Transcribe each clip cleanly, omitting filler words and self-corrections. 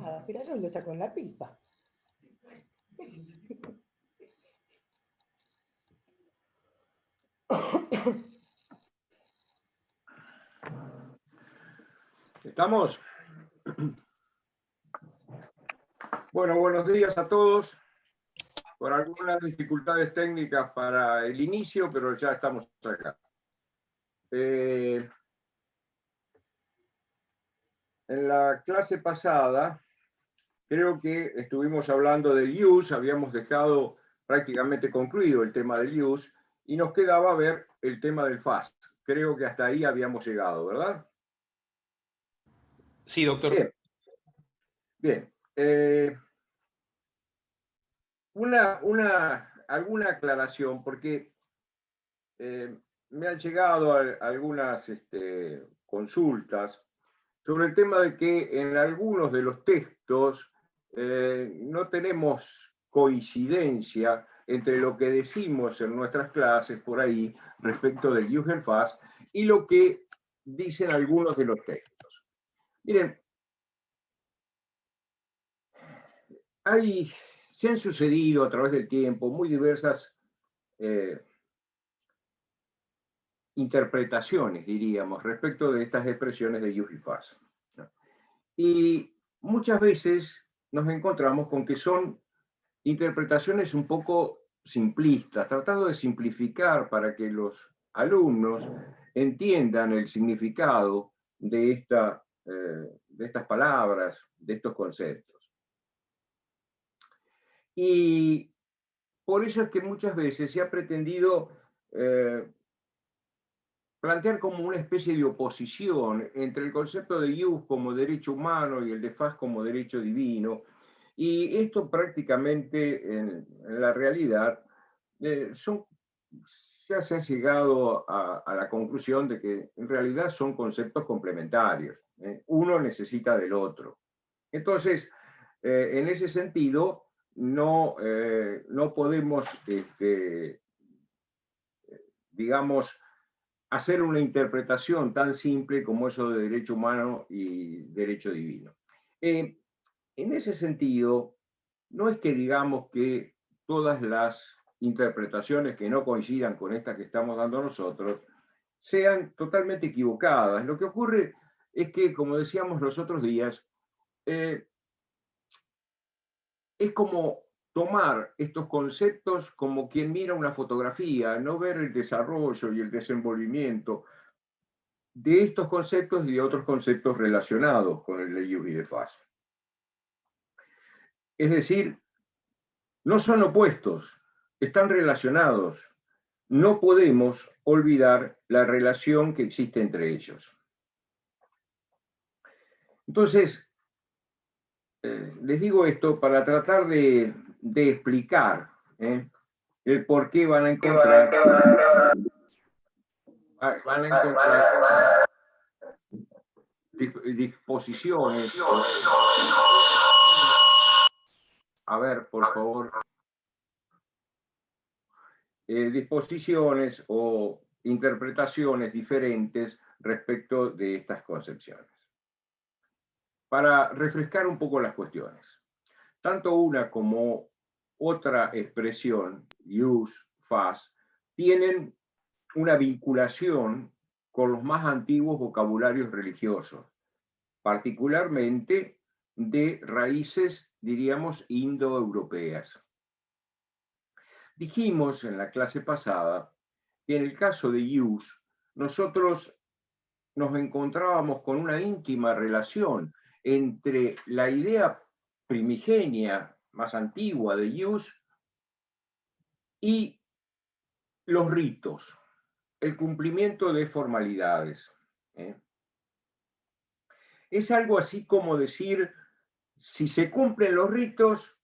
Ah, pero Haroldo está con la pipa. ¿Estamos? Bueno, buenos días a todos. Por algunas dificultades técnicas para el inicio, pero ya estamos acá. En la clase pasada, creo que estuvimos hablando del use, habíamos dejado prácticamente concluido el tema del use, y nos quedaba ver el tema del fast. Creo que hasta ahí habíamos llegado, ¿verdad? Sí, doctor. Bien. Bien. Alguna aclaración, porque me han llegado algunas consultas sobre el tema de que en algunos de los textos no tenemos coincidencia entre lo que decimos en nuestras clases por ahí respecto del use and fast y lo que dicen algunos de los textos. Miren, se han sucedido a través del tiempo muy diversas interpretaciones, diríamos, respecto de estas expresiones de use y fast. Y muchas veces nos encontramos con que son interpretaciones un poco simplistas, tratando de simplificar para que los alumnos entiendan el significado de estas palabras, de estos conceptos. Y por eso es que muchas veces se ha pretendido plantear como una especie de oposición entre el concepto de use como derecho humano y el de fast como derecho divino. Y esto prácticamente en la realidad ya se ha llegado a la conclusión de que en realidad son conceptos complementarios. Uno necesita del otro. Entonces, en ese sentido, no podemos, digamos, hacer una interpretación tan simple como eso de derecho humano y derecho divino. En ese sentido, no es que digamos que todas las interpretaciones que no coincidan con estas que estamos dando nosotros sean totalmente equivocadas. Lo que ocurre es que, como decíamos los otros días, es como tomar estos conceptos como quien mira una fotografía, no ver el desarrollo y el desenvolvimiento de estos conceptos y de otros conceptos relacionados con el de use y de fast. Es decir, no son opuestos, están relacionados. No podemos olvidar la relación que existe entre ellos. Entonces, les digo esto para tratar de explicar el por qué van a encontrar disposiciones. A ver, por favor. Disposiciones o interpretaciones diferentes respecto de estas concepciones. Para refrescar un poco las cuestiones. Tanto una como otra expresión, use, fast, tienen una vinculación con los más antiguos vocabularios religiosos, particularmente de raíces, diríamos, indoeuropeas. Dijimos en la clase pasada que en el caso de use, nosotros nos encontrábamos con una íntima relación entre la idea primigenia, más antigua de use, y los ritos, el cumplimiento de formalidades. Es algo así como decir, si se cumplen los ritos,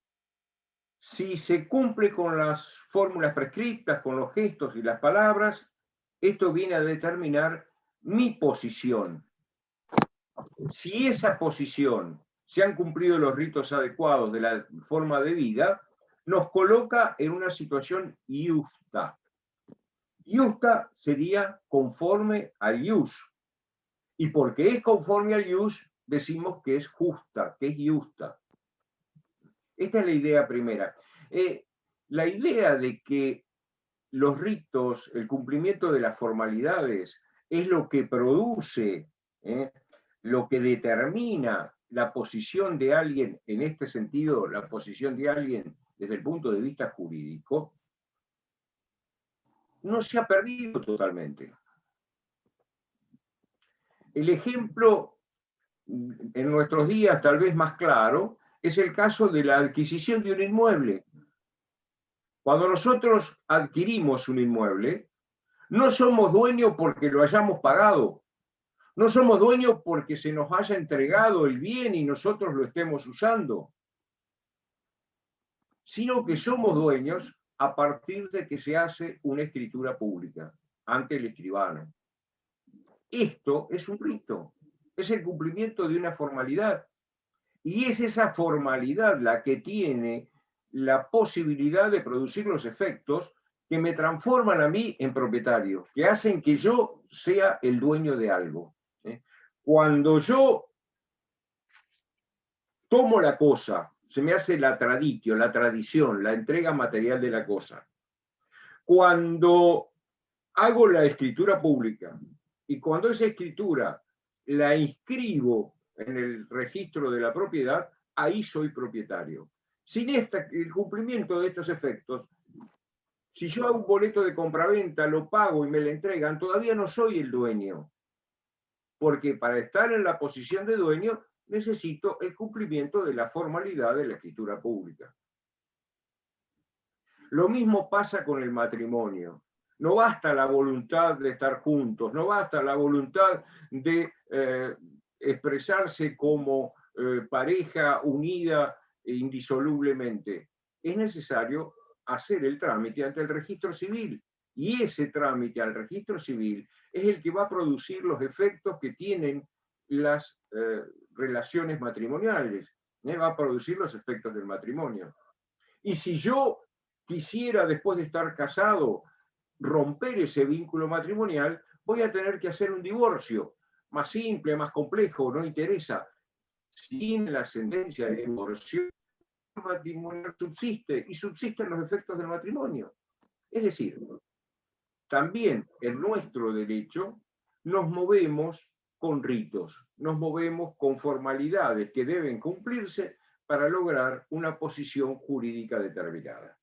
si se cumple con las fórmulas prescriptas, con los gestos y las palabras, esto viene a determinar mi posición. Si esa posición se han cumplido los ritos adecuados de la forma de vida, nos coloca en una situación justa. Justa sería conforme al use. Y porque es conforme al use, decimos que es justa, que es justa. Esta es la idea primera. La idea de que los ritos, el cumplimiento de las formalidades, es lo que produce, lo que determina la posición de alguien, en este sentido, la posición de alguien desde el punto de vista jurídico, no se ha perdido totalmente. El ejemplo en nuestros días tal vez más claro es el caso de la adquisición de un inmueble. Cuando nosotros adquirimos un inmueble, no somos dueños porque lo hayamos pagado, no somos dueños porque se nos haya entregado el bien y nosotros lo estemos usando, sino que somos dueños a partir de que se hace una escritura pública ante el escribano. Esto es un rito, es el cumplimiento de una formalidad. Y es esa formalidad la que tiene la posibilidad de producir los efectos que me transforman a mí en propietario, que hacen que yo sea el dueño de algo. Cuando yo tomo la cosa, se me hace la traditio, la tradición, la entrega material de la cosa. Cuando hago la escritura pública y cuando esa escritura la inscribo en el registro de la propiedad, ahí soy propietario. Sin el cumplimiento de estos efectos, si yo hago un boleto de compraventa, lo pago y me lo entregan, todavía no soy el dueño. Porque para estar en la posición de dueño necesito el cumplimiento de la formalidad de la escritura pública. Lo mismo pasa con el matrimonio. No basta la voluntad de estar juntos, no basta la voluntad de expresarse como pareja unida indisolublemente. Es necesario hacer el trámite ante el registro civil. Y ese trámite al registro civil es el que va a producir los efectos que tienen las relaciones matrimoniales. Va a producir los efectos del matrimonio. Y si yo quisiera, después de estar casado, romper ese vínculo matrimonial, voy a tener que hacer un divorcio más simple, más complejo, no interesa. Sin la sentencia de divorcio, el matrimonio subsiste y subsisten los efectos del matrimonio. Es decir, también en nuestro derecho nos movemos con ritos, nos movemos con formalidades que deben cumplirse para lograr una posición jurídica determinada.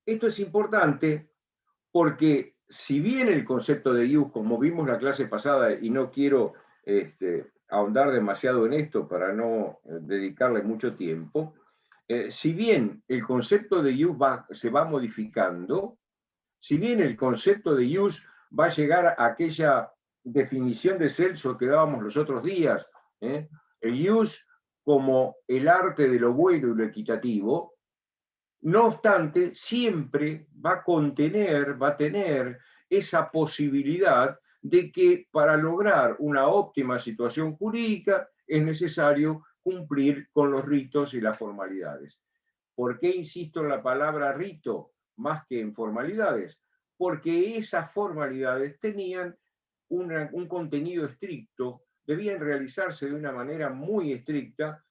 Esto es importante porque si bien el concepto de ius, como vimos la clase pasada, y no quiero ahondar demasiado en esto para no dedicarle mucho tiempo, si bien el concepto de ius se va modificando, si bien el concepto de ius va a llegar a aquella definición de Celso que dábamos los otros días, el ius como el arte de lo bueno y lo equitativo, no obstante, siempre va a contener, va a tener esa posibilidad de que para lograr una óptima situación jurídica es necesario cumplir con los ritos y las formalidades. ¿Por qué insisto en la palabra rito más que en formalidades? Porque esas formalidades tenían un contenido estricto, debían realizarse de una manera muy estricta,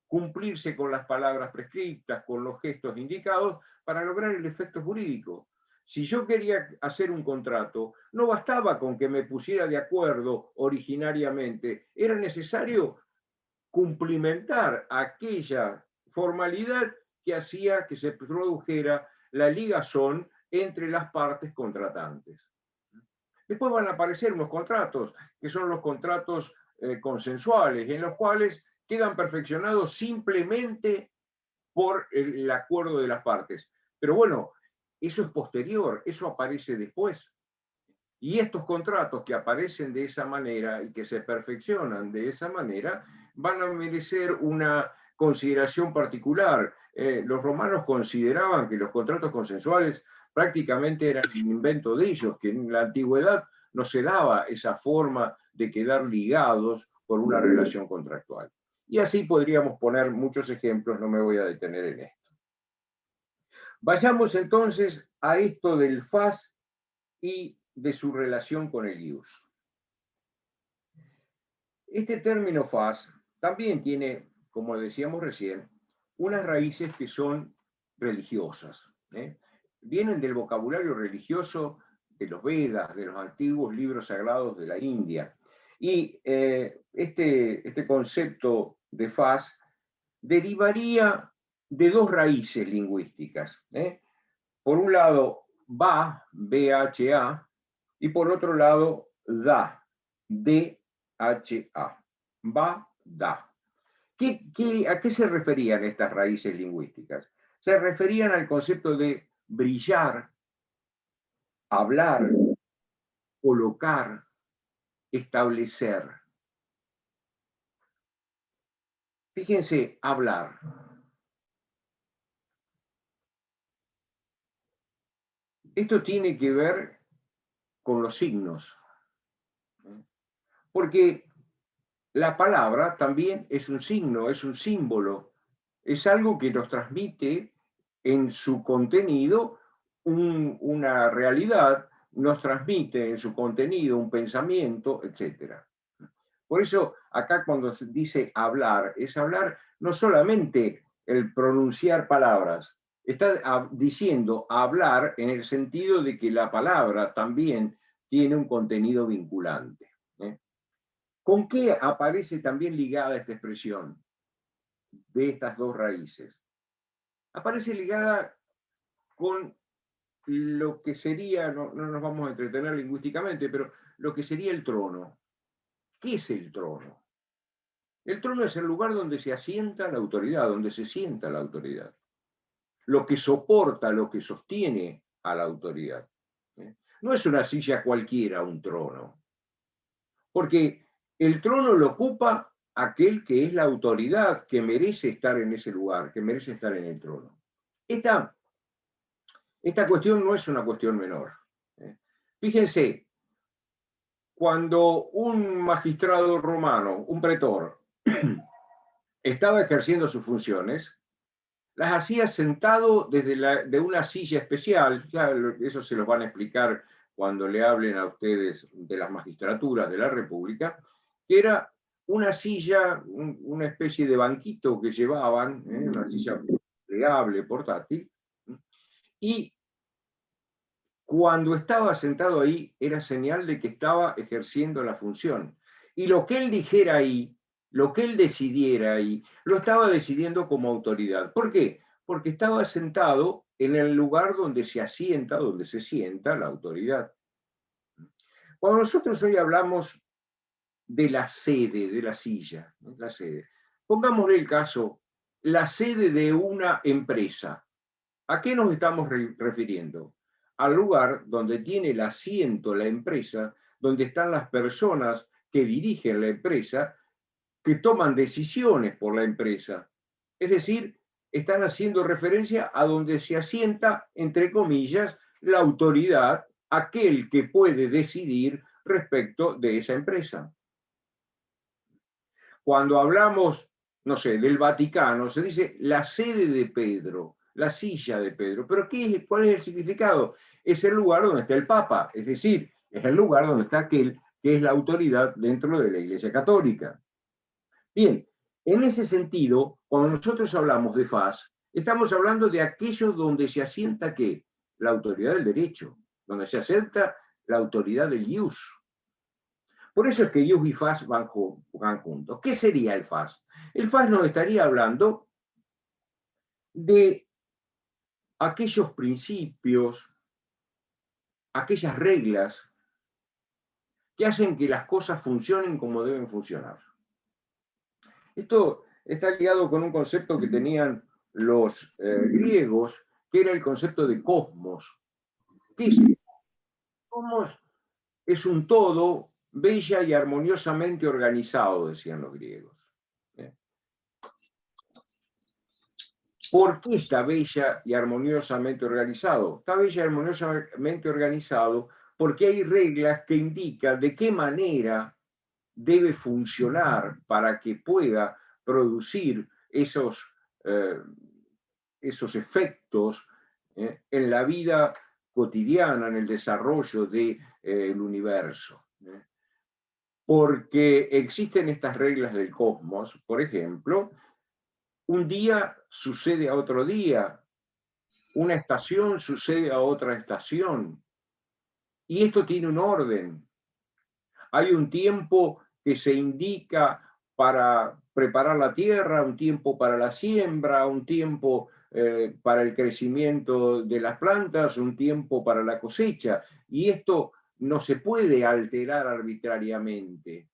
cumplirse con las palabras prescriptas, con los gestos indicados, para lograr el efecto jurídico. Si yo quería hacer un contrato, no bastaba con que me pusiera de acuerdo originariamente, era necesario cumplimentar aquella formalidad que hacía que se produjera la ligazón entre las partes contratantes. Después van a aparecer unos contratos, que son los contratos consensuales, en los cuales quedan perfeccionados simplemente por el acuerdo de las partes. Pero bueno, eso es posterior, eso aparece después. Y estos contratos que aparecen de esa manera y que se perfeccionan de esa manera, van a merecer una consideración particular. Los romanos consideraban que los contratos consensuales prácticamente eran un invento de ellos, que en la antigüedad no se daba esa forma de quedar ligados por una relación contractual. Y así podríamos poner muchos ejemplos, no me voy a detener en esto. Vayamos entonces a esto del fas y de su relación con el ius. Este término faz también tiene, como decíamos recién, unas raíces que son religiosas. Vienen del vocabulario religioso de los Vedas, de los antiguos libros sagrados de la India. Y este concepto de faz derivaría de dos raíces lingüísticas. Por un lado, ba, B-H-A, y por otro lado, da, D-H-A. Va, da. ¿A qué se referían estas raíces lingüísticas? Se referían al concepto de brillar, hablar, colocar, establecer. Fíjense, hablar. Esto tiene que ver con los signos. Porque la palabra también es un signo, es un símbolo, es algo que nos transmite en su contenido una realidad, nos transmite en su contenido un pensamiento, etc. Por eso acá cuando se dice hablar, es hablar no solamente el pronunciar palabras, está diciendo hablar en el sentido de que la palabra también tiene un contenido vinculante. ¿Con qué aparece también ligada esta expresión de estas dos raíces? Aparece ligada con lo que sería, no nos vamos a entretener lingüísticamente, pero lo que sería el trono. ¿Qué es el trono? El trono es el lugar donde se asienta la autoridad, donde se sienta la autoridad. Lo que soporta, lo que sostiene a la autoridad. No es una silla cualquiera un trono. Porque el trono lo ocupa aquel que es la autoridad, que merece estar en ese lugar, que merece estar en el trono. Esta cuestión no es una cuestión menor. Fíjense, cuando un magistrado romano, un pretor, estaba ejerciendo sus funciones, las hacía sentado de una silla especial, ya eso se los van a explicar cuando le hablen a ustedes de las magistraturas de la República, que era una silla, una especie de banquito que llevaban, una silla plegable, portátil, y cuando estaba sentado ahí era señal de que estaba ejerciendo la función. Y lo que él dijera ahí, lo que él decidiera ahí, lo estaba decidiendo como autoridad. ¿Por qué? Porque estaba sentado en el lugar donde se asienta, donde se sienta la autoridad. Cuando nosotros hoy hablamos de la sede, de la silla, ¿no? La sede, pongámosle el caso, la sede de una empresa. ¿A qué nos estamos refiriendo? Al lugar donde tiene el asiento la empresa, donde están las personas que dirigen la empresa, que toman decisiones por la empresa. Es decir, están haciendo referencia a donde se asienta, entre comillas, la autoridad, aquel que puede decidir respecto de esa empresa. Cuando hablamos, no sé, del Vaticano, se dice la sede de Pedro, la silla de Pedro. ¿Pero cuál es el significado? Es el lugar donde está el Papa, es decir, es el lugar donde está aquel que es la autoridad dentro de la Iglesia Católica. Bien, en ese sentido, cuando nosotros hablamos de faz, estamos hablando de aquello donde se asienta ¿qué? La autoridad del derecho, donde se asienta la autoridad del ius. Por eso es que ius y faz van juntos. ¿Qué sería el faz? El faz nos estaría hablando de aquellos principios, aquellas reglas que hacen que las cosas funcionen como deben funcionar. Esto está ligado con un concepto que tenían los griegos, que era el concepto de cosmos. ¿Qué es el cosmos? Es un todo bella y armoniosamente organizado, decían los griegos. ¿Por qué está bella y armoniosamente organizado? Está bella y armoniosamente organizado porque hay reglas que indican de qué manera debe funcionar para que pueda producir esos efectos en la vida cotidiana, en el desarrollo del universo. porque existen estas reglas del cosmos. Por ejemplo, un día sucede a otro día, una estación sucede a otra estación, y esto tiene un orden. Hay un tiempo que se indica para preparar la tierra, un tiempo para la siembra, un tiempo para el crecimiento de las plantas, un tiempo para la cosecha. Y esto no se puede alterar arbitrariamente.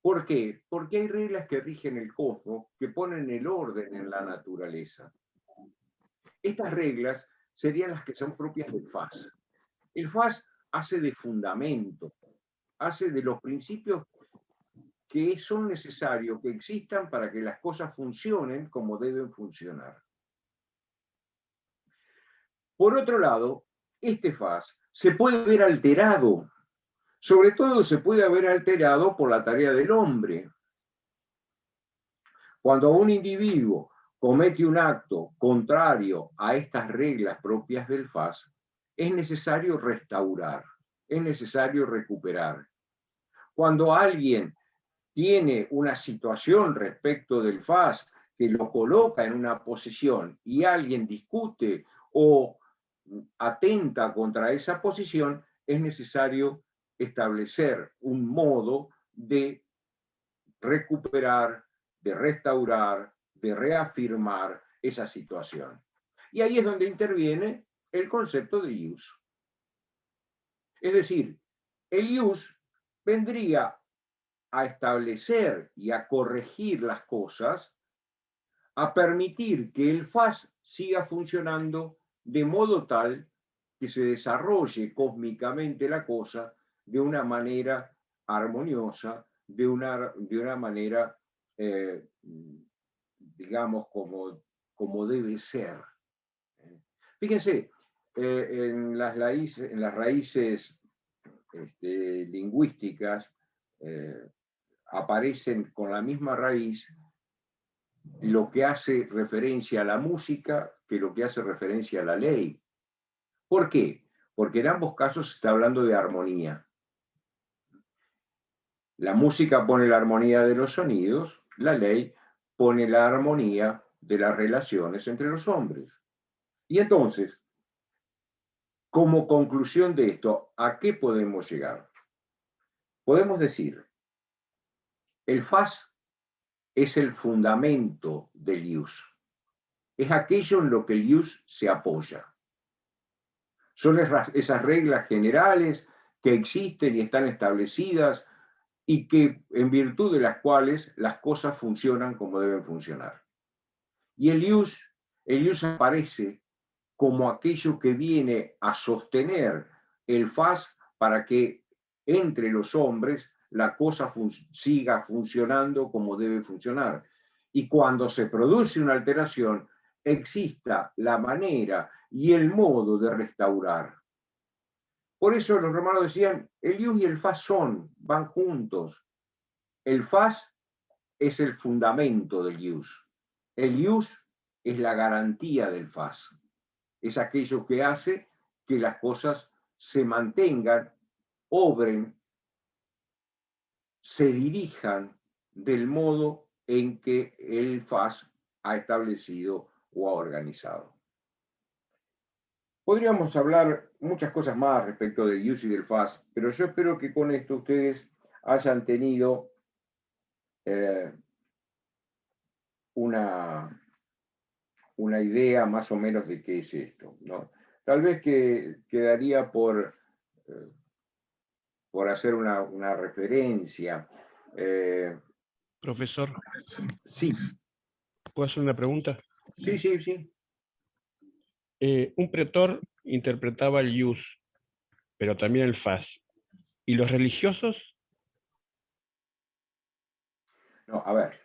¿Por qué? Porque hay reglas que rigen el cosmos, que ponen el orden en la naturaleza. Estas reglas serían las que son propias del FAS. El FAS hace de fundamento, hace de los principios que son necesarios que existan para que las cosas funcionen como deben funcionar. Por otro lado, este FAS se puede ver alterado, sobre todo se puede ver alterado por la tarea del hombre. Cuando un individuo comete un acto contrario a estas reglas propias del FAS, es necesario restaurar, es necesario recuperar. Cuando alguien tiene una situación respecto del FAS que lo coloca en una posición y alguien discute o atenta contra esa posición, es necesario establecer un modo de recuperar, de restaurar, de reafirmar esa situación. Y ahí es donde interviene el concepto de ius. Es decir, el ius vendría a establecer y a corregir las cosas, a permitir que el FAS siga funcionando de modo tal que se desarrolle cósmicamente la cosa de una manera armoniosa, de una manera, digamos, como debe ser. Fíjense, en las raíces lingüísticas aparecen con la misma raíz lo que hace referencia a la música que lo que hace referencia a la ley. ¿Por qué? Porque en ambos casos se está hablando de armonía. La música pone la armonía de los sonidos, la ley pone la armonía de las relaciones entre los hombres. Y entonces, como conclusión de esto, ¿a qué podemos llegar? Podemos decir, el FAS es el fundamento del ius. Es aquello en lo que el ius se apoya. Son esas reglas generales que existen y están establecidas y que en virtud de las cuales las cosas funcionan como deben funcionar. Y el ius aparece como aquello que viene a sostener el FAS para que entre los hombres la cosa siga funcionando como debe funcionar. Y cuando se produce una alteración, exista la manera y el modo de restaurar. Por eso los romanos decían, el ius y el FAS van juntos. El FAS es el fundamento del ius. El ius es la garantía del FAS. Es aquello que hace que las cosas se mantengan, obren, se dirijan del modo en que el FAS ha establecido o ha organizado. Podríamos hablar muchas cosas más respecto del ius y del FAS, pero yo espero que con esto ustedes hayan tenido una idea más o menos de qué es esto, ¿no? Tal vez que quedaría por hacer una referencia. Profesor, Sí, ¿puedo hacer una pregunta? sí. Un pretor interpretaba el ius, pero también el fas. ¿Y los religiosos? No, a ver.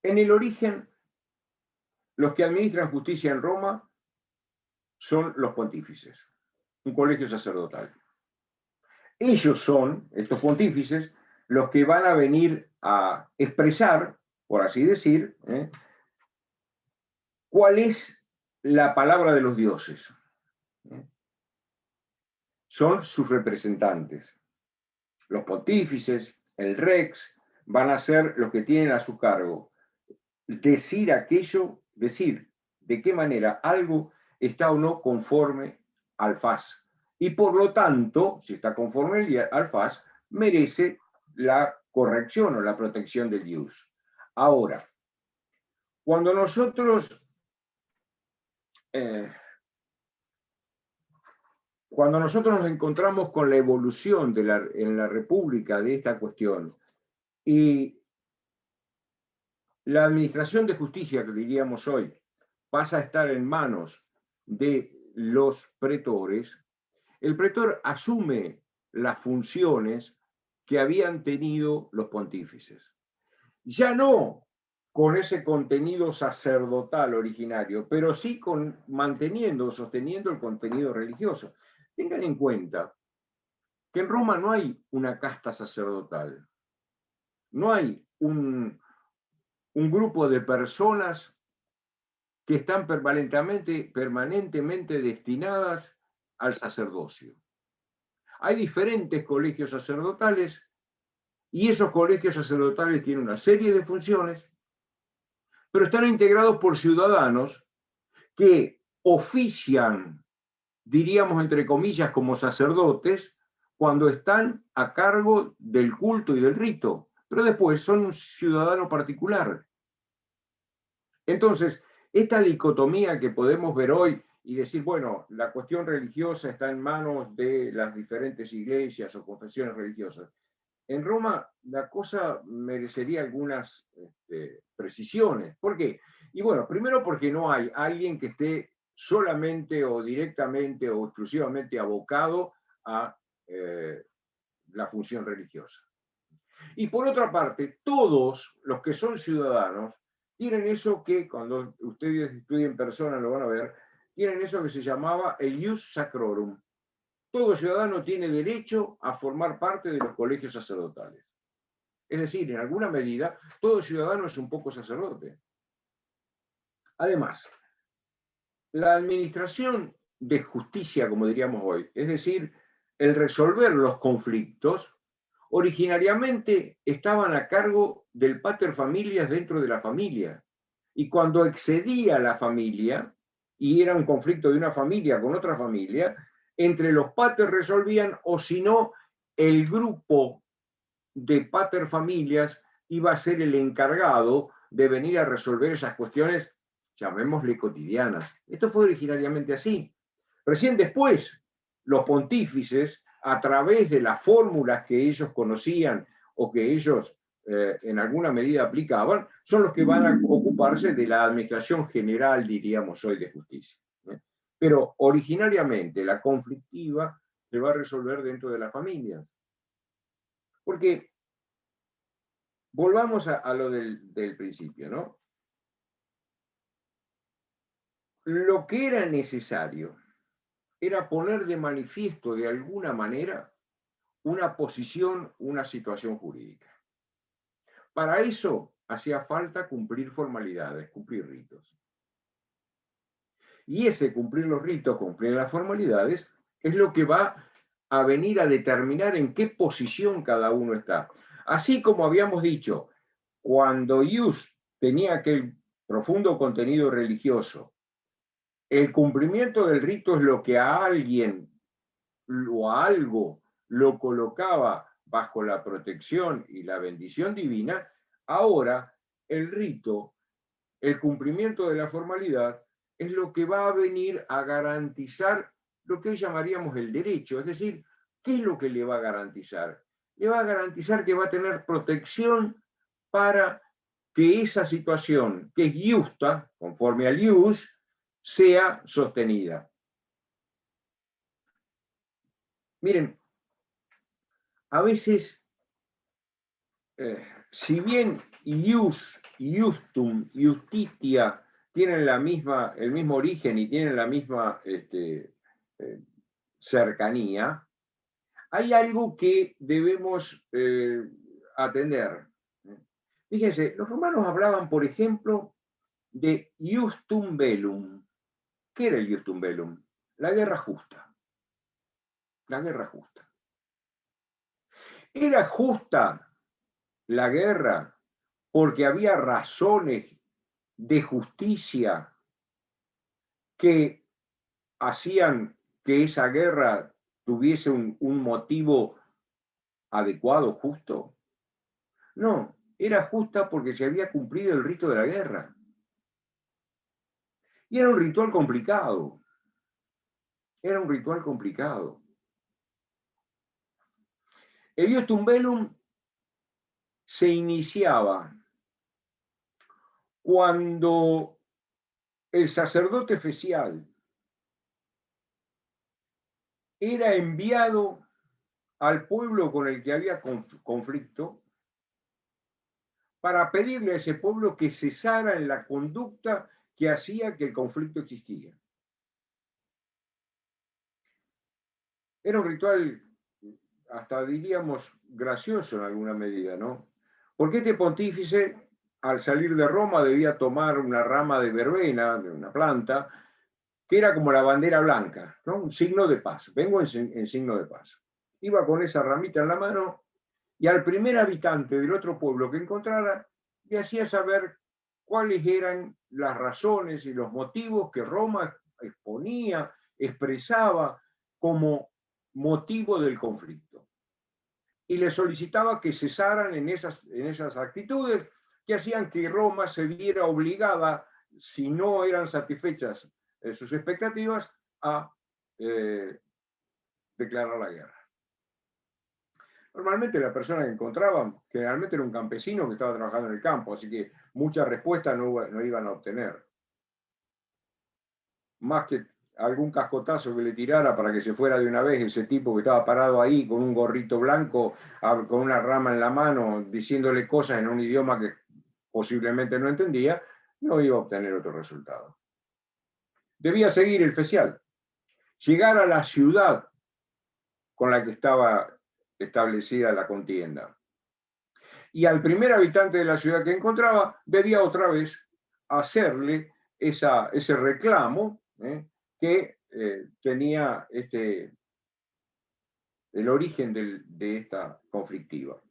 En el origen, los que administran justicia en Roma son los pontífices, un colegio sacerdotal. Ellos son, estos pontífices, los que van a venir a expresar, por así decir, cuál es la palabra de los dioses. son sus representantes. Los pontífices, el rex, van a ser los que tienen a su cargo decir aquello, decir de qué manera algo está o no conforme al FAS. Y por lo tanto, si está conforme al FAS, merece la corrección o la protección del ius. Ahora, cuando nosotros nos encontramos con la evolución en la República de esta cuestión y la administración de justicia, que diríamos hoy, pasa a estar en manos de los pretores, el pretor asume las funciones que habían tenido los pontífices. Ya no con ese contenido sacerdotal originario, pero sí sosteniendo el contenido religioso. Tengan en cuenta que en Roma no hay una casta sacerdotal, no hay un grupo de personas que están permanentemente destinadas al sacerdocio. Hay diferentes colegios sacerdotales y esos colegios sacerdotales tienen una serie de funciones, pero están integrados por ciudadanos que ofician, diríamos entre comillas, como sacerdotes cuando están a cargo del culto y del rito, pero después son un ciudadano particular. Entonces, esta dicotomía que podemos ver hoy y decir, bueno, la cuestión religiosa está en manos de las diferentes iglesias o confesiones religiosas. En Roma la cosa merecería algunas precisiones. ¿Por qué? Y bueno, primero porque no hay alguien que esté solamente o directamente o exclusivamente abocado a la función religiosa. Y por otra parte, todos los que son ciudadanos tienen eso que, cuando ustedes estudien en persona lo van a ver, tienen eso que se llamaba el ius sacrorum. Todo ciudadano tiene derecho a formar parte de los colegios sacerdotales. Es decir, en alguna medida, todo ciudadano es un poco sacerdote. Además, la administración de justicia, como diríamos hoy, es decir, el resolver los conflictos, originariamente estaban a cargo del pater familias dentro de la familia. Y cuando excedía la familia, y era un conflicto de una familia con otra familia, entre los pater resolvían, o si no, el grupo de pater familias iba a ser el encargado de venir a resolver esas cuestiones, llamémosle cotidianas. Esto fue originariamente así. Recién después, los pontífices, a través de las fórmulas que ellos conocían o que ellos en alguna medida aplicaban, son los que van a ocuparse de la administración general, diríamos hoy, de justicia. Pero originariamente la conflictiva se va a resolver dentro de las familias. Porque volvamos a lo del principio, ¿no? Lo que era necesario era poner de manifiesto de alguna manera una posición, una situación jurídica. Para eso hacía falta cumplir formalidades, cumplir ritos. Y ese cumplir los ritos, cumplir las formalidades, es lo que va a venir a determinar en qué posición cada uno está. Así como habíamos dicho, cuando ius tenía aquel profundo contenido religioso, el cumplimiento del rito es lo que a alguien o a algo lo colocaba bajo la protección y la bendición divina, ahora el rito, el cumplimiento de la formalidad, es lo que va a venir a garantizar lo que hoy llamaríamos el derecho. Es decir, ¿qué es lo que le va a garantizar? Le va a garantizar que va a tener protección para que esa situación, que es justa, conforme al ius, sea sostenida. Miren, a veces, si bien ius, iustum, iustitia tienen el mismo origen y tienen la misma cercanía, hay algo que debemos atender. Fíjense, los romanos hablaban, por ejemplo, de iustum bellum. ¿Qué era el iustum bellum? La guerra justa. La guerra justa. Era justa la guerra porque había razones de justicia que hacían que esa guerra tuviese un motivo adecuado, justo. No, era justa porque se había cumplido el rito de la guerra. Y era un ritual complicado. Era un ritual complicado. El ius tumbellum se iniciaba cuando el sacerdote fecial era enviado al pueblo con el que había conflicto para pedirle a ese pueblo que cesara en la conducta que hacía que el conflicto existía. Era un ritual, hasta diríamos, gracioso en alguna medida, ¿no? Porque este pontífice, al salir de Roma, debía tomar una rama de verbena, de una planta, que era como la bandera blanca, ¿no? Un signo de paz. Vengo en signo de paz. Iba con esa ramita en la mano y al primer habitante del otro pueblo que encontrara le hacía saber cuáles eran las razones y los motivos que Roma exponía, expresaba como motivo del conflicto. Y le solicitaba que cesaran en esas actitudes que hacían que Roma se viera obligada, si no eran satisfechas sus expectativas, a declarar la guerra. Normalmente la persona que encontraban, generalmente era un campesino que estaba trabajando en el campo, así que muchas respuestas no iban a obtener. Más que algún cascotazo que le tirara para que se fuera de una vez ese tipo que estaba parado ahí con un gorrito blanco, con una rama en la mano, diciéndole cosas en un idioma que posiblemente no entendía, no iba a obtener otro resultado. Debía seguir el fecial, llegar a la ciudad con la que estaba establecida la contienda. Y al primer habitante de la ciudad que encontraba, debía otra vez hacerle ese reclamo que tenía el origen de esta conflictiva.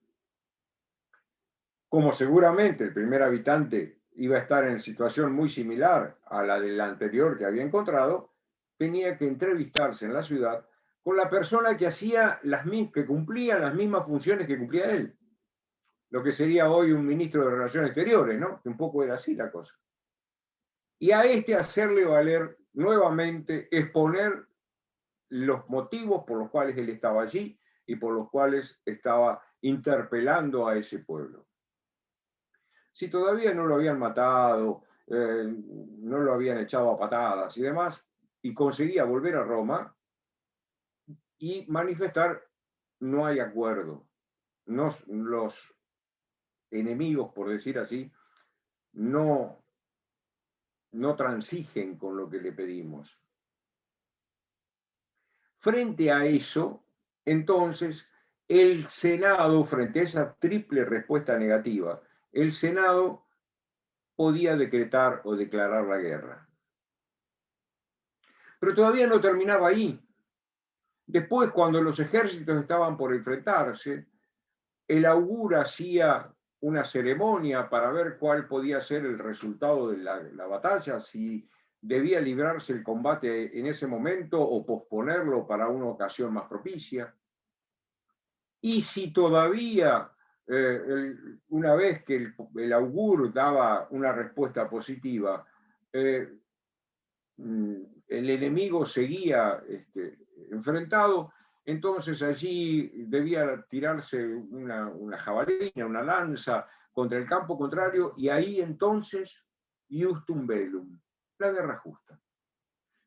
Como seguramente el primer habitante iba a estar en situación muy similar a la del anterior que había encontrado, tenía que entrevistarse en la ciudad con la persona que cumplía las mismas funciones que cumplía él. Lo que sería hoy un ministro de Relaciones Exteriores, ¿no? Que un poco era así la cosa. Y a hacerle valer nuevamente, exponer los motivos por los cuales él estaba allí y por los cuales estaba interpelando a ese pueblo. Si todavía no lo habían matado, no lo habían echado a patadas y demás, y conseguía volver a Roma y manifestar, no hay acuerdo. Los enemigos, por decir así, no transigen con lo que le pedimos. Frente a eso, entonces, el Senado, frente a esa triple respuesta negativa, el Senado podía decretar o declarar la guerra. Pero todavía no terminaba ahí. Después, cuando los ejércitos estaban por enfrentarse, el augur hacía una ceremonia para ver cuál podía ser el resultado de la batalla, si debía librarse el combate en ese momento o posponerlo para una ocasión más propicia. Y si todavía, una vez que el augur daba una respuesta positiva, el enemigo seguía enfrentado, entonces allí debía tirarse una jabalina, una lanza contra el campo contrario, y ahí entonces, ius tumbellum, la guerra justa.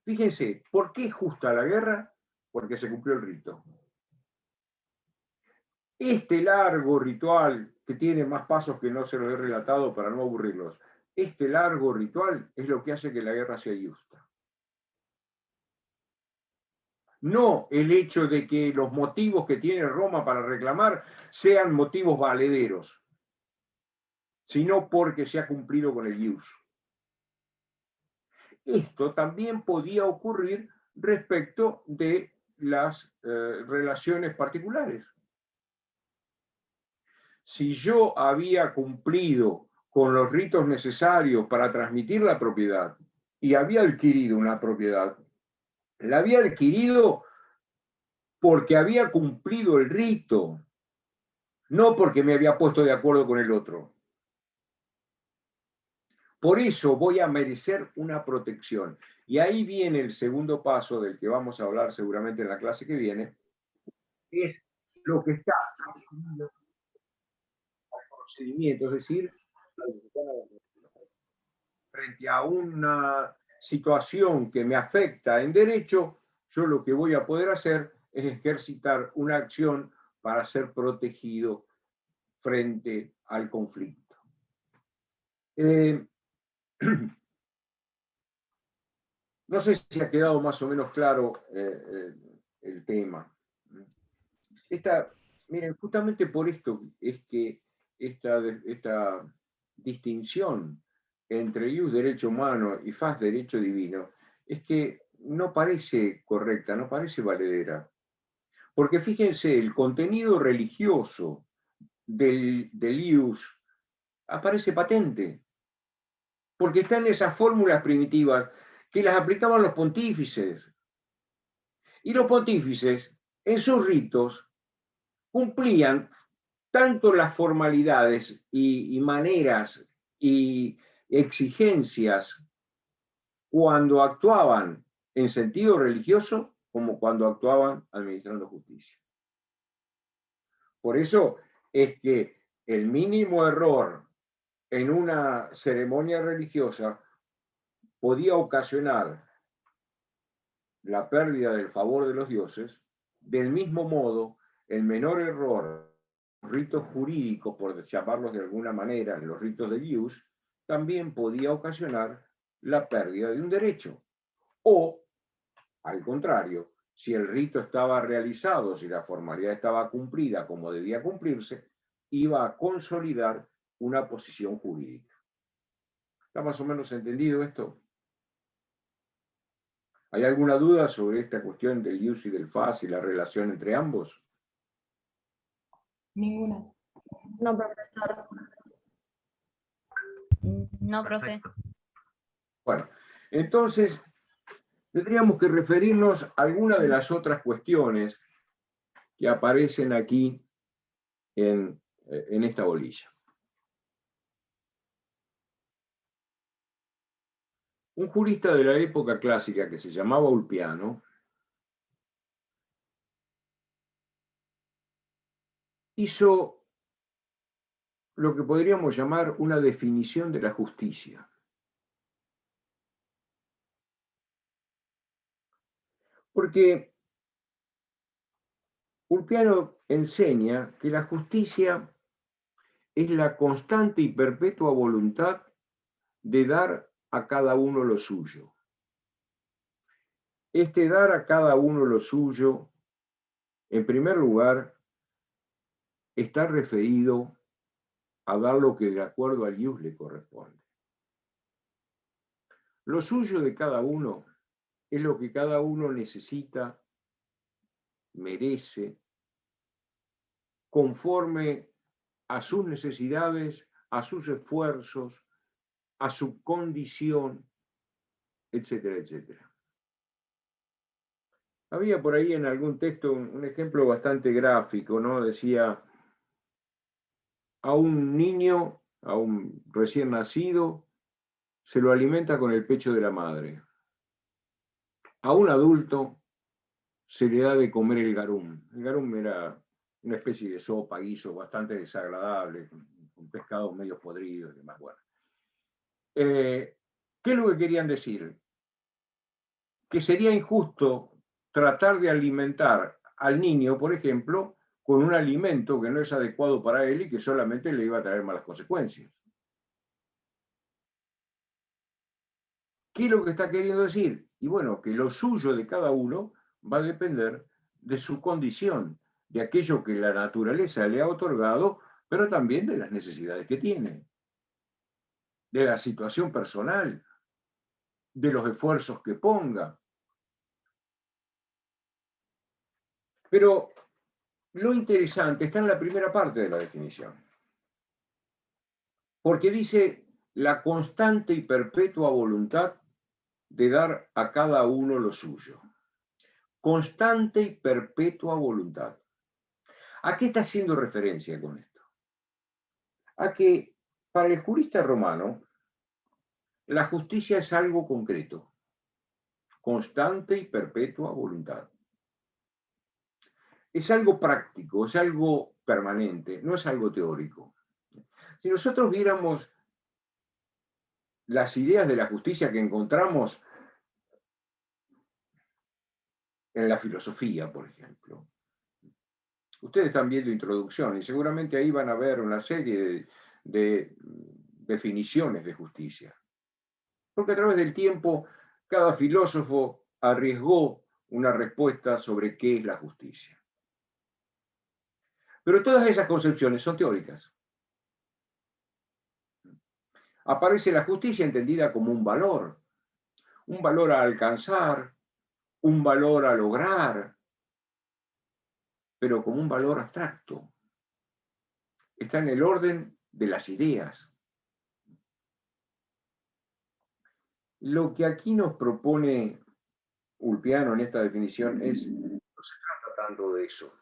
Fíjense, ¿por qué es justa la guerra? Porque se cumplió el rito. Este largo ritual, que tiene más pasos que no se los he relatado para no aburrirlos, este largo ritual es lo que hace que la guerra sea justa. No el hecho de que los motivos que tiene Roma para reclamar sean motivos valederos, sino porque se ha cumplido con el ius. Esto también podía ocurrir respecto de las relaciones particulares. Si yo había cumplido con los ritos necesarios para transmitir la propiedad y había adquirido una propiedad, la había adquirido porque había cumplido el rito, no porque me había puesto de acuerdo con el otro. Por eso voy a merecer una protección. Y ahí viene el segundo paso del que vamos a hablar seguramente en la clase que viene, es lo que está definido al procedimiento, es decir, frente a una situación que me afecta en derecho, yo lo que voy a poder hacer es ejercitar una acción para ser protegido frente al conflicto. No sé si ha quedado más o menos claro el tema. Miren, justamente por esto es que esta distinción entre ius derecho humano y fas derecho divino es que no parece correcta, no parece valedera. Porque fíjense, el contenido religioso del ius aparece patente, porque está en esas fórmulas primitivas que las aplicaban los pontífices. Y los pontífices, en sus ritos, cumplían tanto las formalidades y maneras y exigencias cuando actuaban en sentido religioso como cuando actuaban administrando justicia. Por eso es que el mínimo error en una ceremonia religiosa podía ocasionar la pérdida del favor de los dioses, del mismo modo, el menor error, ritos jurídicos, por llamarlos de alguna manera, los ritos de ius, también podía ocasionar la pérdida de un derecho. O, al contrario, si el rito estaba realizado, si la formalidad estaba cumplida como debía cumplirse, iba a consolidar una posición jurídica. ¿Está más o menos entendido esto? ¿Hay alguna duda sobre esta cuestión del ius y del fas y la relación entre ambos? Ninguna. No, profesor. No, profe. Bueno, entonces tendríamos que referirnos a alguna de las otras cuestiones que aparecen aquí en esta bolilla. Un jurista de la época clásica que se llamaba Ulpiano hizo lo que podríamos llamar una definición de la justicia. Porque Ulpiano enseña que la justicia es la constante y perpetua voluntad de dar a cada uno lo suyo. Este dar a cada uno lo suyo, en primer lugar, está referido a dar lo que de acuerdo al ius le corresponde. Lo suyo de cada uno es lo que cada uno necesita, merece, conforme a sus necesidades, a sus esfuerzos, a su condición, etcétera, etcétera. Había por ahí en algún texto un ejemplo bastante gráfico, ¿no? Decía, a un niño, a un recién nacido, se lo alimenta con el pecho de la madre. A un adulto se le da de comer el garum. El garum era una especie de sopa, guiso, bastante desagradable, con pescados medio podridos y demás. Bueno. ¿Qué es lo que querían decir? Que sería injusto tratar de alimentar al niño, por ejemplo, con un alimento que no es adecuado para él y que solamente le iba a traer malas consecuencias. ¿Qué es lo que está queriendo decir? Y bueno, que lo suyo de cada uno va a depender de su condición, de aquello que la naturaleza le ha otorgado, pero también de las necesidades que tiene, de la situación personal, de los esfuerzos que ponga. Pero lo interesante está en la primera parte de la definición. Porque dice la constante y perpetua voluntad de dar a cada uno lo suyo. Constante y perpetua voluntad. ¿A qué está haciendo referencia con esto? A que para el jurista romano la justicia es algo concreto, constante y perpetua voluntad. Es algo práctico, es algo permanente, no es algo teórico. Si nosotros viéramos las ideas de la justicia que encontramos en la filosofía, por ejemplo, ustedes están viendo introducción y seguramente ahí van a ver una serie de definiciones de justicia. Porque a través del tiempo cada filósofo arriesgó una respuesta sobre qué es la justicia. Pero todas esas concepciones son teóricas. Aparece la justicia entendida como un valor a alcanzar, un valor a lograr, pero como un valor abstracto. Está en el orden de las ideas. Lo que aquí nos propone Ulpiano en esta definición no se trata tanto de eso,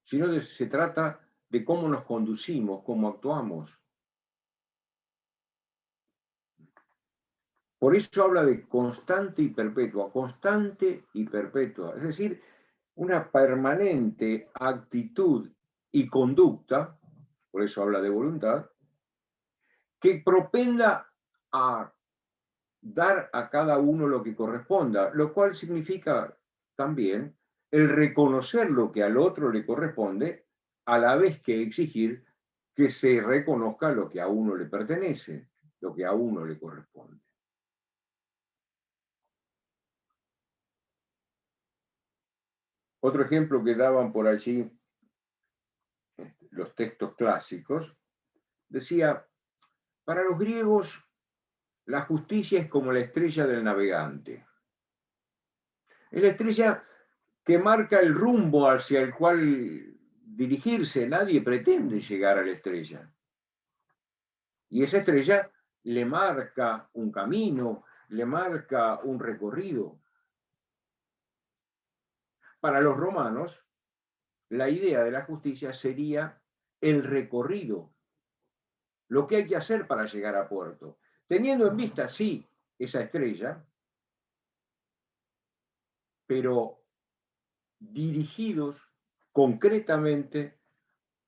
sino se trata de cómo nos conducimos, cómo actuamos. Por eso habla de constante y perpetua, es decir, una permanente actitud y conducta, por eso habla de voluntad, que propenda a dar a cada uno lo que corresponda, lo cual significa también el reconocer lo que al otro le corresponde, a la vez que exigir que se reconozca lo que a uno le pertenece, lo que a uno le corresponde. Otro ejemplo que daban por allí los textos clásicos, decía, para los griegos la justicia es como la estrella del navegante. Es la estrella que marca el rumbo hacia el cual dirigirse. Nadie pretende llegar a la estrella. Y esa estrella le marca un camino, le marca un recorrido. Para los romanos, la idea de la justicia sería el recorrido, lo que hay que hacer para llegar a puerto. Teniendo en vista, sí, esa estrella, pero dirigidos concretamente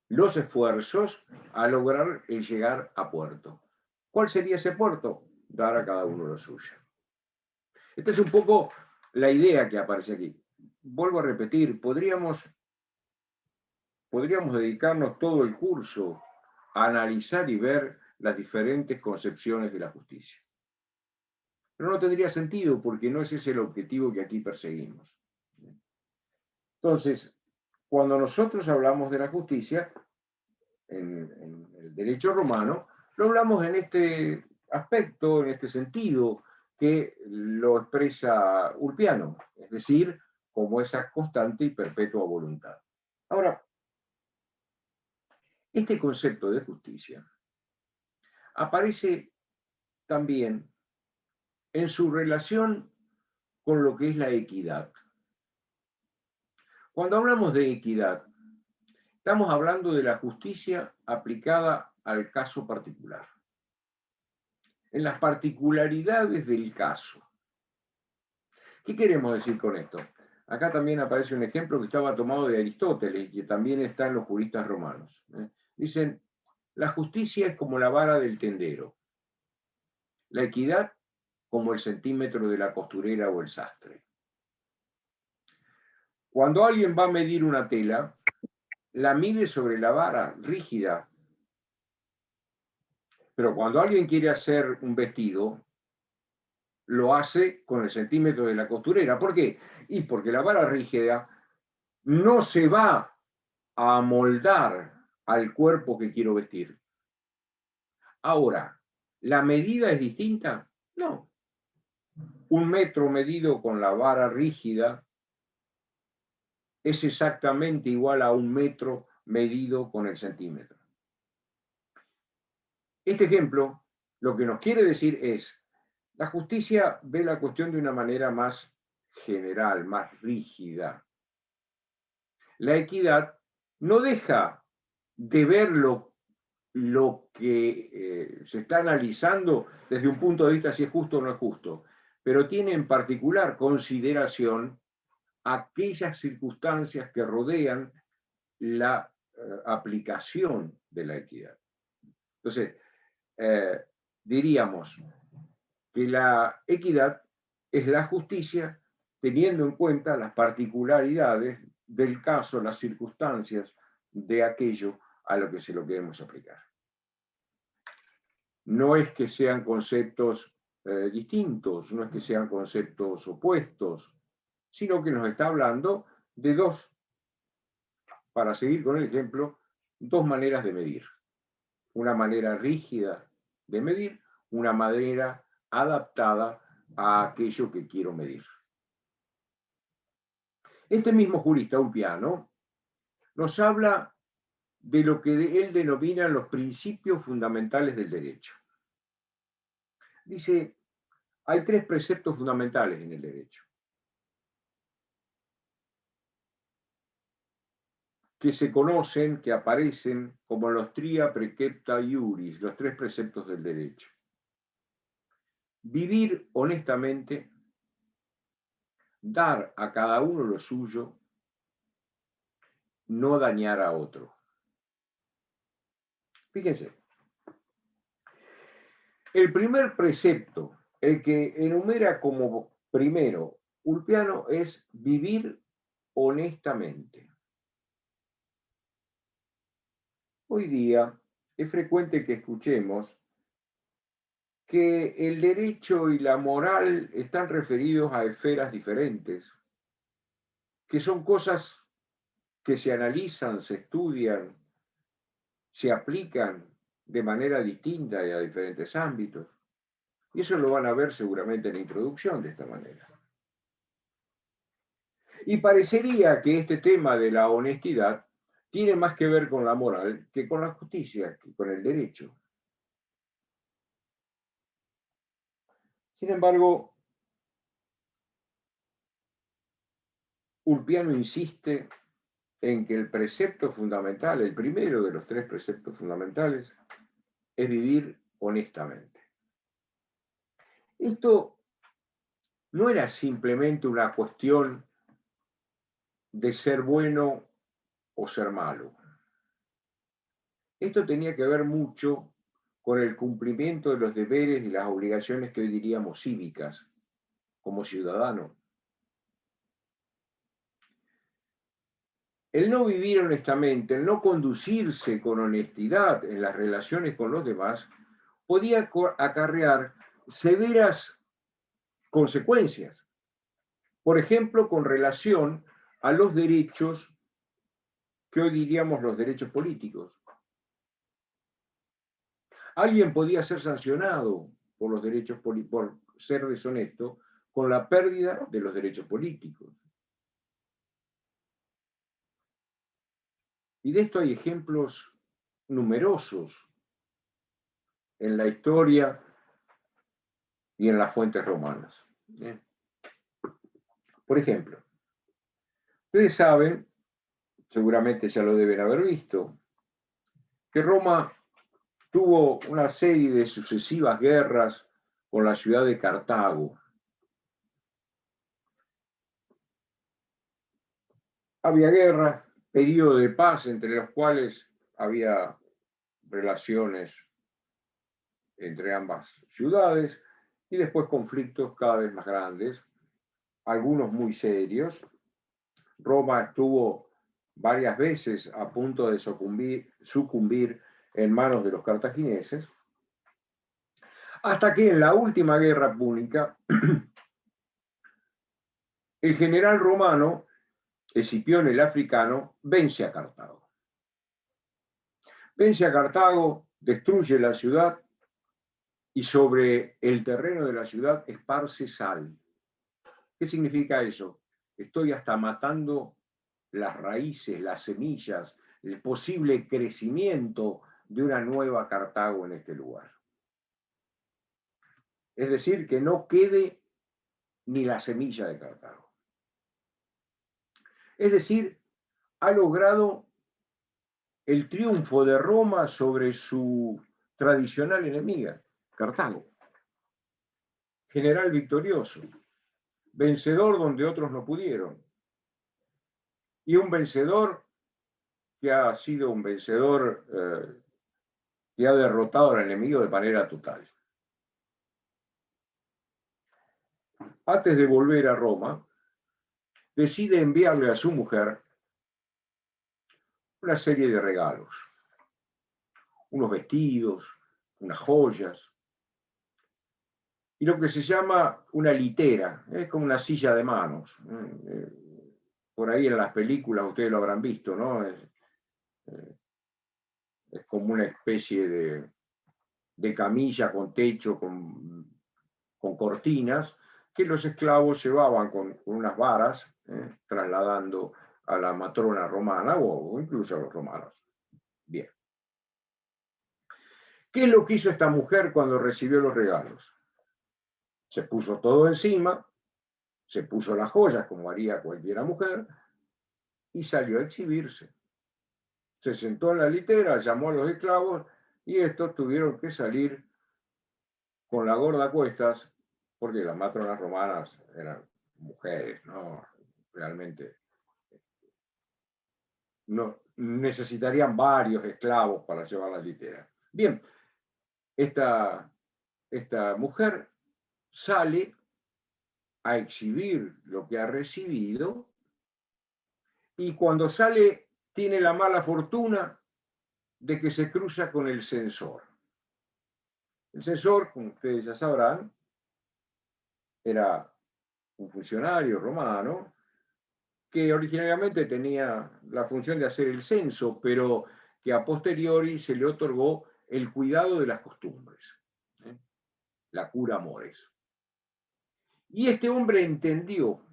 los esfuerzos a lograr el llegar a puerto. ¿Cuál sería ese puerto? Dar a cada uno lo suyo. Esta es un poco la idea que aparece aquí. Vuelvo a repetir, podríamos dedicarnos todo el curso a analizar y ver las diferentes concepciones de la justicia. Pero no tendría sentido porque no ese es el objetivo que aquí perseguimos. Entonces, cuando nosotros hablamos de la justicia, en el derecho romano, lo hablamos en este aspecto, en este sentido, que lo expresa Ulpiano, es decir, como esa constante y perpetua voluntad. Ahora, este concepto de justicia aparece también en su relación con lo que es la equidad. Cuando hablamos de equidad, estamos hablando de la justicia aplicada al caso particular. En las particularidades del caso. ¿Qué queremos decir con esto? Acá también aparece un ejemplo que estaba tomado de Aristóteles y que también está en los juristas romanos. Dicen, la justicia es como la vara del tendero, la equidad como el centímetro de la costurera o el sastre. Cuando alguien va a medir una tela, la mide sobre la vara rígida. Pero cuando alguien quiere hacer un vestido, lo hace con el centímetro de la costurera. ¿Por qué? Y porque la vara rígida no se va a amoldar al cuerpo que quiero vestir. Ahora, ¿la medida es distinta? No. Un metro medido con la vara rígida es exactamente igual a 1 metro medido con el centímetro. Este ejemplo lo que nos quiere decir es, la justicia ve la cuestión de una manera más general, más rígida. La equidad no deja de ver lo que se está analizando desde un punto de vista si es justo o no es justo, pero tiene en particular consideración aquellas circunstancias que rodean la aplicación de la equidad. Entonces, diríamos que la equidad es la justicia teniendo en cuenta las particularidades del caso, las circunstancias de aquello a lo que se lo queremos aplicar. No es que sean conceptos distintos, no es que sean conceptos opuestos, sino que nos está hablando de dos, para seguir con el ejemplo, dos maneras de medir. Una manera rígida de medir, una manera adaptada a aquello que quiero medir. Este mismo jurista Ulpiano nos habla de lo que él denomina los principios fundamentales del derecho. Dice, hay 3 preceptos fundamentales en el derecho, que se conocen, que aparecen como los tria precepta iuris, los 3 preceptos del derecho. Vivir honestamente, dar a cada uno lo suyo, no dañar a otro. Fíjense, el primer precepto, el que enumera como primero Ulpiano, es vivir honestamente. Hoy día es frecuente que escuchemos que el derecho y la moral están referidos a esferas diferentes, que son cosas que se analizan, se estudian, se aplican de manera distinta y a diferentes ámbitos. Y eso lo van a ver seguramente en la introducción de esta manera. Y parecería que este tema de la honestidad tiene más que ver con la moral que con la justicia, que con el derecho. Sin embargo, Ulpiano insiste en que el precepto fundamental, el primero de los 3 preceptos fundamentales, es vivir honestamente. Esto no era simplemente una cuestión de ser bueno o ser malo. Esto tenía que ver mucho con el cumplimiento de los deberes y las obligaciones que hoy diríamos cívicas, como ciudadano. El no vivir honestamente, el no conducirse con honestidad en las relaciones con los demás, podía acarrear severas consecuencias. Por ejemplo, con relación a los derechos que hoy diríamos los derechos políticos. Alguien podía ser sancionado por los derechos por ser deshonesto con la pérdida de los derechos políticos. Y de esto hay ejemplos numerosos en la historia y en las fuentes romanas. Por ejemplo, ustedes saben, seguramente ya lo deben haber visto, que Roma tuvo una serie de sucesivas guerras con la ciudad de Cartago. Había guerras, periodo de paz entre los cuales había relaciones entre ambas ciudades y después conflictos cada vez más grandes, algunos muy serios. Roma estuvo varias veces a punto de sucumbir en manos de los cartagineses, hasta que en la última guerra púnica el general romano Escipión el Africano vence a Cartago. Vence a Cartago, destruye la ciudad y sobre el terreno de la ciudad esparce sal. ¿Qué significa eso? Estoy hasta matando las raíces, las semillas, el posible crecimiento de una nueva Cartago en este lugar. Es decir, que no quede ni la semilla de Cartago. Es decir, ha logrado el triunfo de Roma sobre su tradicional enemiga, Cartago. General victorioso, vencedor donde otros no pudieron. Y un vencedor que ha sido un vencedor que ha derrotado al enemigo de manera total. Antes de volver a Roma, decide enviarle a su mujer una serie de regalos, unos vestidos, unas joyas, y lo que se llama una litera, es como una silla de manos. Por ahí en las películas ustedes lo habrán visto, ¿no? Es como una especie de camilla con techo, con cortinas, que los esclavos llevaban con unas varas, trasladando a la matrona romana o incluso a los romanos. Bien. ¿Qué es lo que hizo esta mujer cuando recibió los regalos? Se puso todo encima, se puso las joyas como haría cualquiera mujer y salió a exhibirse. Se sentó en la litera, llamó a los esclavos y estos tuvieron que salir con la gorda a cuestas, porque las matronas romanas eran mujeres, ¿no? Realmente no necesitarían varios esclavos para llevar la litera. Bien, esta mujer sale a exhibir lo que ha recibido y cuando sale tiene la mala fortuna de que se cruza con el censor. El censor, como ustedes ya sabrán, era un funcionario romano que originariamente tenía la función de hacer el censo, pero que a posteriori se le otorgó el cuidado de las costumbres, la cura mores. Y este hombre entendió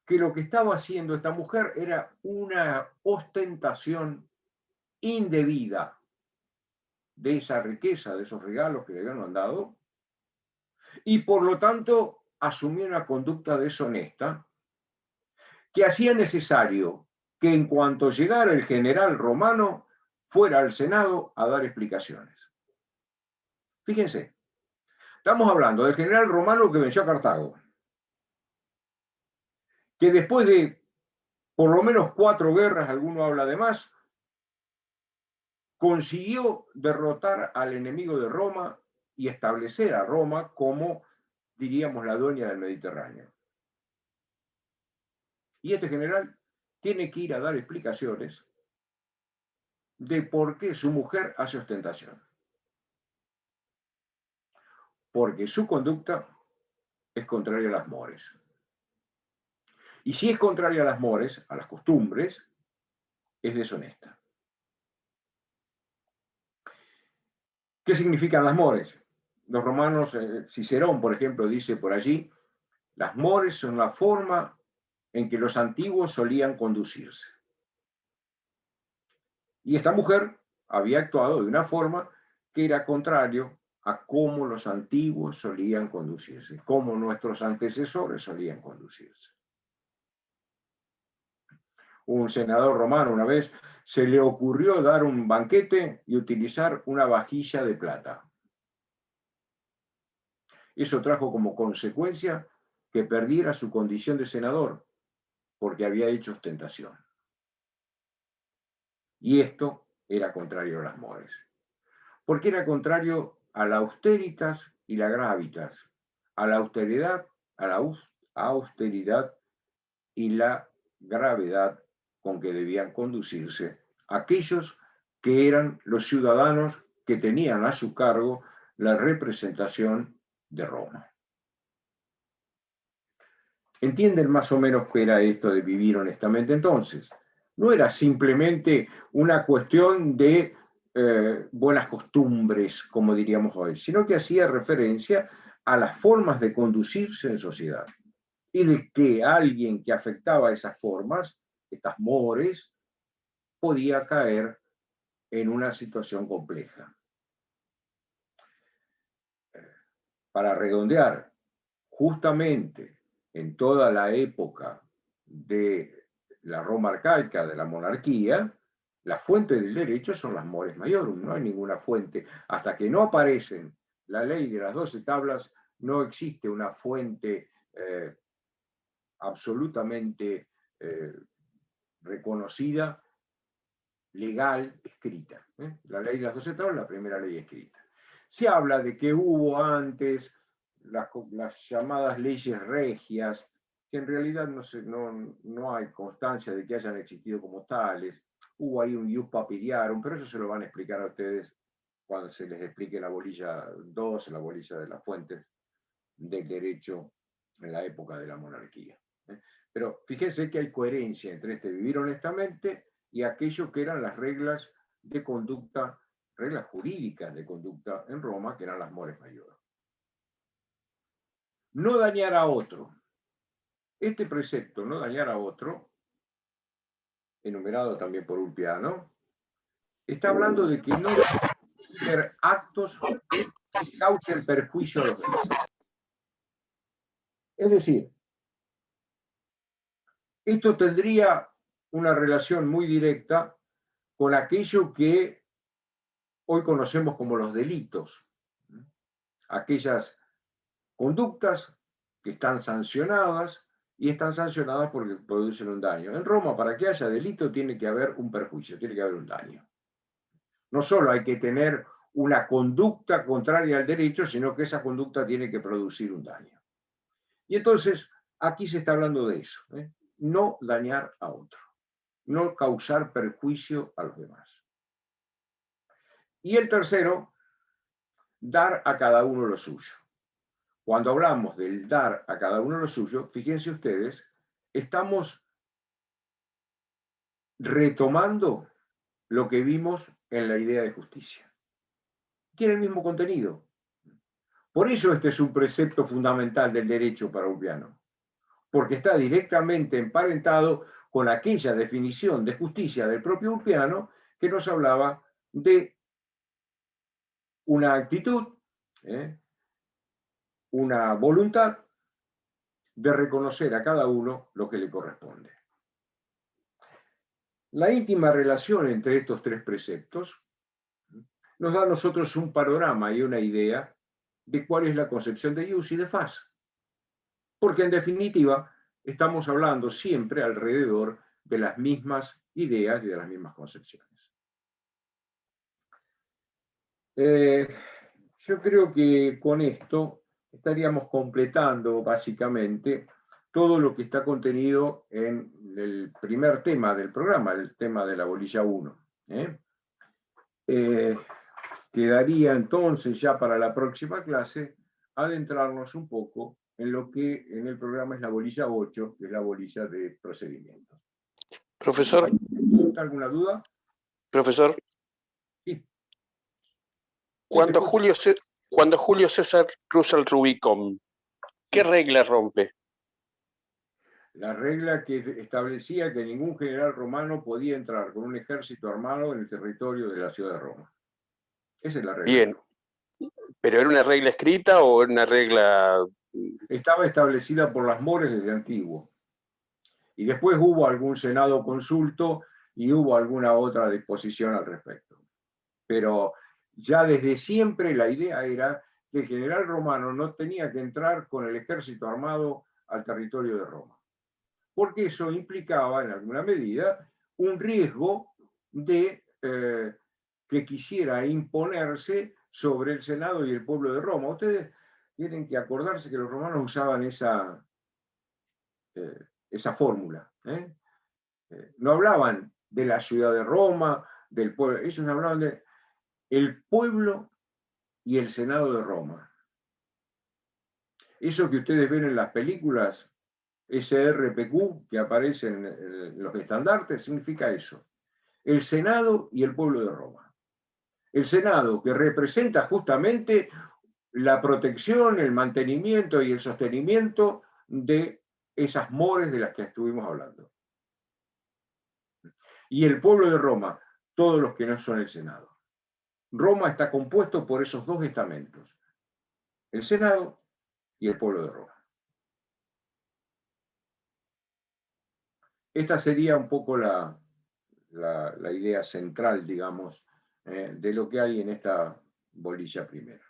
que lo que estaba haciendo esta mujer era una ostentación indebida de esa riqueza, de esos regalos que le habían mandado, y por lo tanto asumió una conducta deshonesta que hacía necesario que en cuanto llegara el general romano fuera al Senado a dar explicaciones. Fíjense, estamos hablando del general romano que venció a Cartago, que después de por lo menos 4 guerras, alguno habla de más, consiguió derrotar al enemigo de Roma y establecer a Roma como, diríamos, la dueña del Mediterráneo. Y este general tiene que ir a dar explicaciones de por qué su mujer hace ostentación. Porque su conducta es contraria a las mores. Y si es contraria a las mores, a las costumbres, es deshonesta. ¿Qué significan las mores? Los romanos, Cicerón, por ejemplo, dice por allí, las mores son la forma en que los antiguos solían conducirse. Y esta mujer había actuado de una forma que era contrario a cómo los antiguos solían conducirse, cómo nuestros antecesores solían conducirse. Un senador romano una vez se le ocurrió dar un banquete y utilizar una vajilla de plata. Eso trajo como consecuencia que perdiera su condición de senador, porque había hecho ostentación. Y esto era contrario a las mores. Porque era contrario a la austeritas y la gravitas, a la austeridad y la gravedad con que debían conducirse aquellos que eran los ciudadanos que tenían a su cargo la representación de Roma. ¿Entienden más o menos qué era esto de vivir honestamente entonces? No era simplemente una cuestión de buenas costumbres, como diríamos hoy, sino que hacía referencia a las formas de conducirse en sociedad y de que alguien que afectaba esas formas estas mores, podía caer en una situación compleja. Para redondear, justamente en toda la época de la Roma arcaica, de la monarquía, la fuente del derecho son las mores maiorum, no hay ninguna fuente. Hasta que no aparecen la ley de las 12 tablas, no existe una fuente absolutamente reconocida, legal, escrita. La ley de las 12 tablas es la primera ley escrita. Se habla de que hubo antes las llamadas leyes regias, que en realidad no hay constancia de que hayan existido como tales. Hubo ahí un ius papiriarum, pero eso se lo van a explicar a ustedes cuando se les explique la bolilla 2, la bolilla de las fuentes del derecho en la época de la monarquía. Pero fíjense que hay coherencia entre este vivir honestamente y aquello que eran las reglas de conducta, reglas jurídicas de conducta en Roma, que eran las mores maiorum. No dañar a otro. Este precepto, no dañar a otro, enumerado también por Ulpiano, está hablando de que no hacer actos que causen perjuicio a los demás. Es decir, esto tendría una relación muy directa con aquello que hoy conocemos como los delitos, aquellas conductas que están sancionadas y están sancionadas porque producen un daño. En Roma, para que haya delito, tiene que haber un perjuicio, tiene que haber un daño. No solo hay que tener una conducta contraria al derecho, sino que esa conducta tiene que producir un daño. Y entonces, aquí se está hablando de eso, no dañar a otro, no causar perjuicio a los demás. Y el tercero, dar a cada uno lo suyo. Cuando hablamos del dar a cada uno lo suyo, fíjense ustedes, estamos retomando lo que vimos en la idea de justicia. Tiene el mismo contenido. Por eso este es un precepto fundamental del derecho para Ulpiano, porque está directamente emparentado con aquella definición de justicia del propio Ulpiano que nos hablaba de una actitud, una voluntad de reconocer a cada uno lo que le corresponde. La íntima relación entre estos tres preceptos nos da a nosotros un panorama y una idea de cuál es la concepción de ius y de fas. Porque en definitiva estamos hablando siempre alrededor de las mismas ideas y de las mismas concepciones. Yo creo que con esto estaríamos completando básicamente todo lo que está contenido en el primer tema del programa, el tema de la bolilla 1. Quedaría entonces ya para la próxima clase adentrarnos un poco en lo que en el programa es la bolilla 8, que es la bolilla de procedimientos. Profesor. ¿Alguna duda? Profesor. Sí. Cuando Julio César cruza el Rubicón, ¿qué regla rompe? La regla que establecía que ningún general romano podía entrar con un ejército armado en el territorio de la ciudad de Roma. Esa es la regla. Bien. ¿Pero era una regla escrita o era una regla...? Estaba establecida por las mores desde antiguo. Y después hubo algún senado consulto y hubo alguna otra disposición al respecto. Pero ya desde siempre la idea era que el general romano no tenía que entrar con el ejército armado al territorio de Roma, porque eso implicaba en alguna medida un riesgo de que quisiera imponerse sobre el Senado y el pueblo de Roma. Ustedes tienen que acordarse que los romanos usaban esa fórmula. No hablaban de la ciudad de Roma, del pueblo, ellos hablaban de el pueblo y el Senado de Roma. Eso que ustedes ven en las películas, SRPQ, que aparecen en los estandartes, significa eso. El Senado y el pueblo de Roma. El Senado, que representa justamente la protección, el mantenimiento y el sostenimiento de esas mores de las que estuvimos hablando. y el pueblo de Roma, todos los que no son el Senado. Roma está compuesto por esos dos estamentos, el Senado y el pueblo de Roma. Esta sería un poco la idea central, digamos, de lo que hay en esta bolilla primera.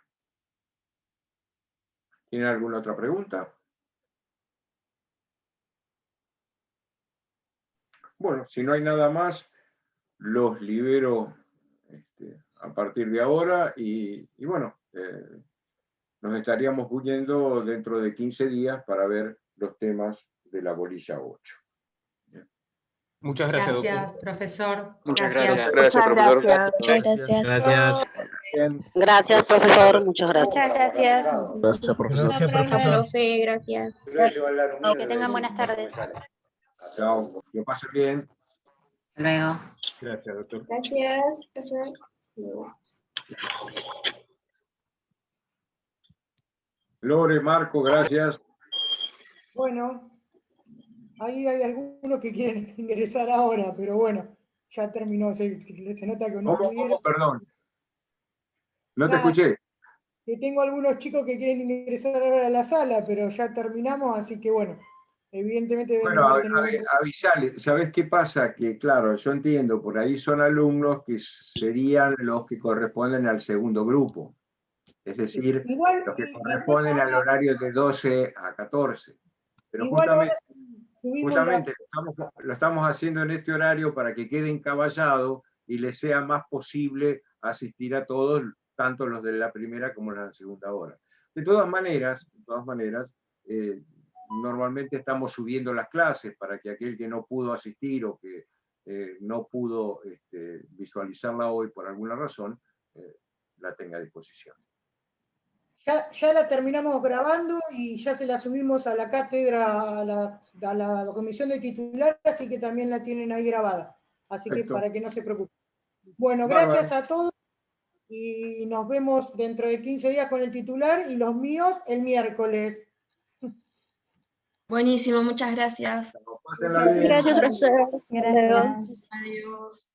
¿Tienen alguna otra pregunta? Bueno, si no hay nada más, los libero a partir de ahora y bueno, nos estaríamos viendo dentro de 15 días para ver los temas de la bolilla 8. Muchas gracias, doctor. Gracias, profesor. Muchas gracias. Muchas Gracias, profesor. gracias. Muchas gracias. Gracias. Bien. Gracias, profesor. Muchas gracias. Muchas gracias. Gracias, profesor. Gracias, profe. Gracias. Que tengan buenas tardes. Chao, que pasen bien. Hasta luego. Gracias, doctor. Gracias. Lore, Marco, gracias. Bueno, ahí hay algunos que quieren ingresar ahora, pero bueno, ya terminó. Se nota que no pudieron. ¿Cómo? Perdón. No te Nada. escuché. Que tengo algunos chicos que quieren ingresar ahora a la sala, pero ya terminamos, así que bueno, evidentemente... Bueno, avisale, ¿sabés qué pasa? Que claro, yo entiendo, por ahí son alumnos que serían los que corresponden al segundo grupo. Es decir, Igual, los que corresponden al horario de 12 a 14. Pero igual justamente, subimos lo estamos haciendo en este horario para que quede encaballado y les sea más posible asistir a todos, tanto los de la primera como los de la segunda hora. De todas maneras, normalmente estamos subiendo las clases para que aquel que no pudo asistir o que no pudo visualizarla hoy por alguna razón, la tenga a disposición. Ya la terminamos grabando y ya se la subimos a la cátedra, a la comisión de titular, así que también la tienen ahí grabada. Así Perfecto. que para que no se preocupen. Bueno, Bárbaro. gracias a todos y nos vemos dentro de 15 días con el titular y los míos el miércoles. Buenísimo, muchas gracias. Pásenla bien. Gracias, profesor. Gracias. Adiós.